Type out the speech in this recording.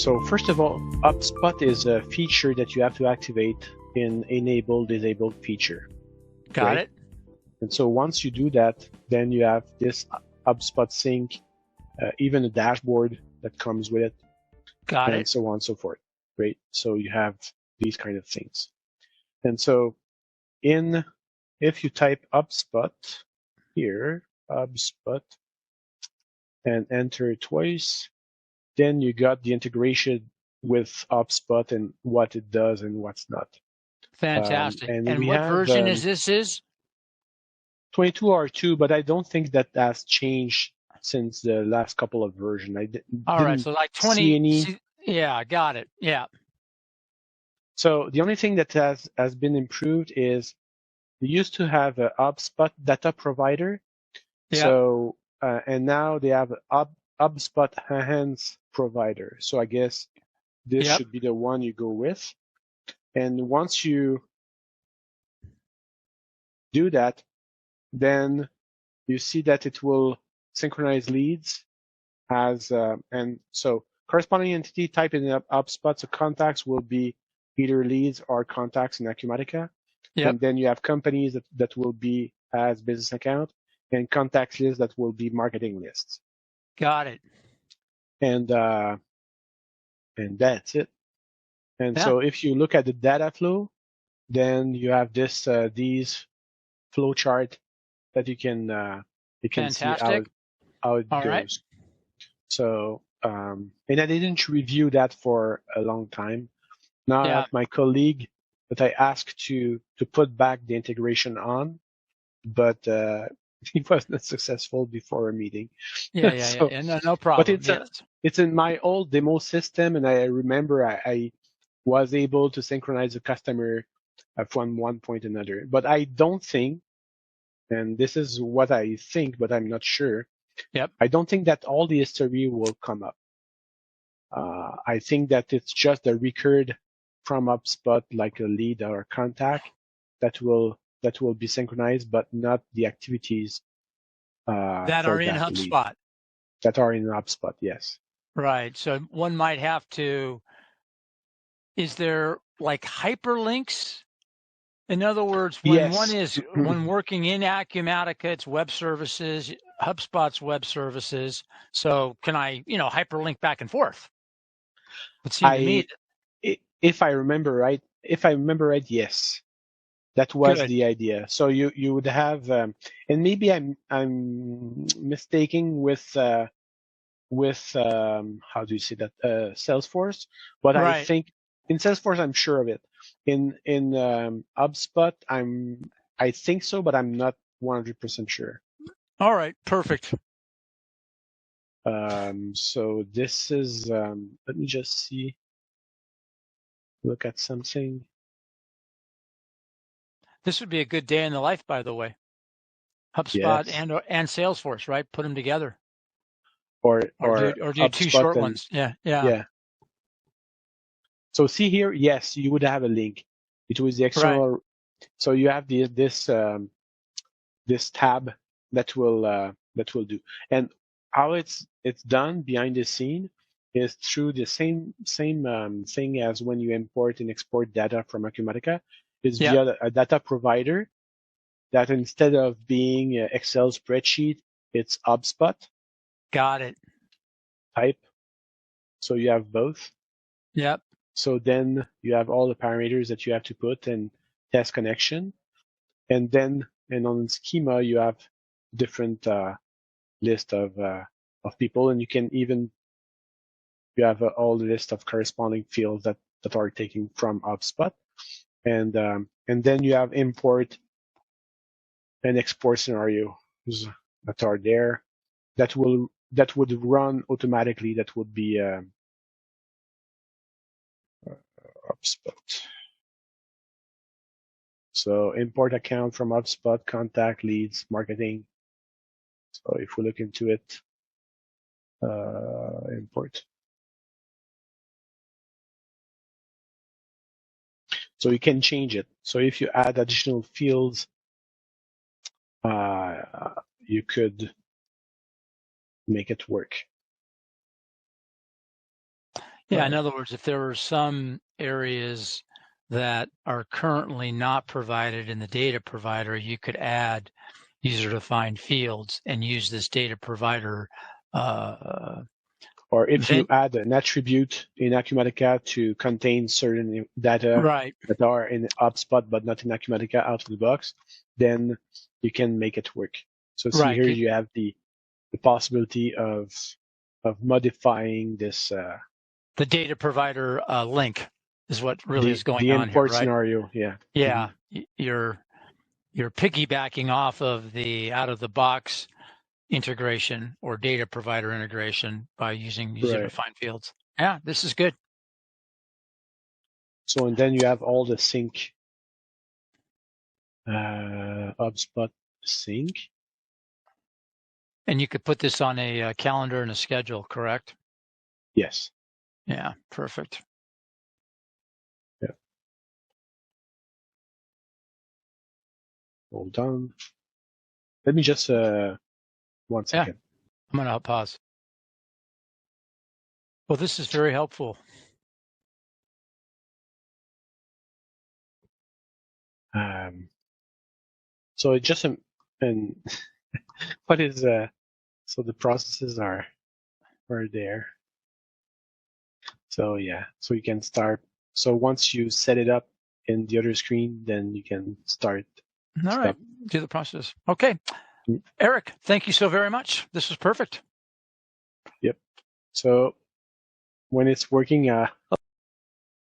So first of all, HubSpot is a feature that you have to activate in enable disabled feature. Got it. And so once you do that, then you have this HubSpot sync, even a dashboard that comes with it, Got and it. so on and so forth. Great. So you have these kind of things. And so if you type HubSpot here, HubSpot, and enter twice, then you got the integration with HubSpot and what it does and what's not. Fantastic. And we what have, version is this? 22R2, but I don't think that has changed since the last couple of versions. All right, so like 20. See any. Yeah, got it. Yeah. So the only thing that has been improved is we used to have a HubSpot data provider. Yeah. So and now they have a HubSpot enhance provider. So I guess this should be the one you go with. And once you do that, then you see that it will synchronize leads as and so corresponding entity type in HubSpot. So contacts will be either leads or contacts in Acumatica. And then you have companies that will be as business account and contacts lists that will be marketing lists. Got it. And that's it. And so if you look at the data flow, then you have this these flow chart that you can see how it goes. Right. So and I didn't review that for a long time. Now I have my colleague that I asked to put back the integration on, but he was not successful before a meeting. No problem. But it's in my old demo system, and I remember I was able to synchronize the customer from one point to another. But I don't think, and this is what I think, but I'm not sure. I don't think that all the history will come up. I think that it's just a record from HubSpot, like a lead or a contact, that will be synchronized, but not the activities that are in HubSpot. Lead. That are in HubSpot, yes. Right. So one might have to. Is there like hyperlinks? In other words, when when working in Acumatica, it's web services, HubSpot's web services. So can I, hyperlink back and forth? It seemed to me if I remember right, yes, that was the idea. So you would have, and maybe I'm mistaking with how do you say that, Salesforce? But I think in Salesforce I'm sure of it. In HubSpot I think so, but I'm not 100% sure. All right, perfect. So this is let me just see. Look at something. This would be a good day in the life, by the way. HubSpot and Salesforce, right? Put them together. Or do two short ones. Yeah. So see here, yes, you would have a link. It was the external. Right. So you have this tab that will do. And how it's done behind the scene is through the same thing as when you import and export data from Acumatica. Is via a data provider that instead of being an Excel spreadsheet, it's HubSpot. Got it. Type. So you have both. Yep. So then you have all the parameters that you have to put and test connection. And on schema, you have different list of people, and you have all the list of corresponding fields that are taken from HubSpot. And then you have import and export scenarios that are there that would run automatically. That would be HubSpot. So import account from HubSpot, contact, leads, marketing. So if we look into it, import. So you can change it. So if you add additional fields, you could make it work. Yeah, in other words, if there are some areas that are currently not provided in the data provider, you could add user-defined fields and use this data provider. Or if you add an attribute in Acumatica to contain certain data that are in HUBspot but not in Acumatica out of the box, then you can make it work. So see here you have the possibility of modifying this. The data provider link is what really is going on here, right? The import scenario, yeah. Yeah, you're piggybacking off of the out-of-the-box integration or data provider integration by using user-defined fields. Yeah, this is good. So, and then you have all the sync, HUBspot sync. And you could put this on a calendar and a schedule, correct? Yes. Yeah, perfect. Yeah. Hold on. Let me just, 1 second. I'm going to pause. Well, this is very helpful. So it just, and what is, so the processes are there. So yeah, so you can start. So once you set it up in the other screen, then you can start. All right, do the process. Okay. Eric, thank you so very much. This was perfect. Yep. So when it's working,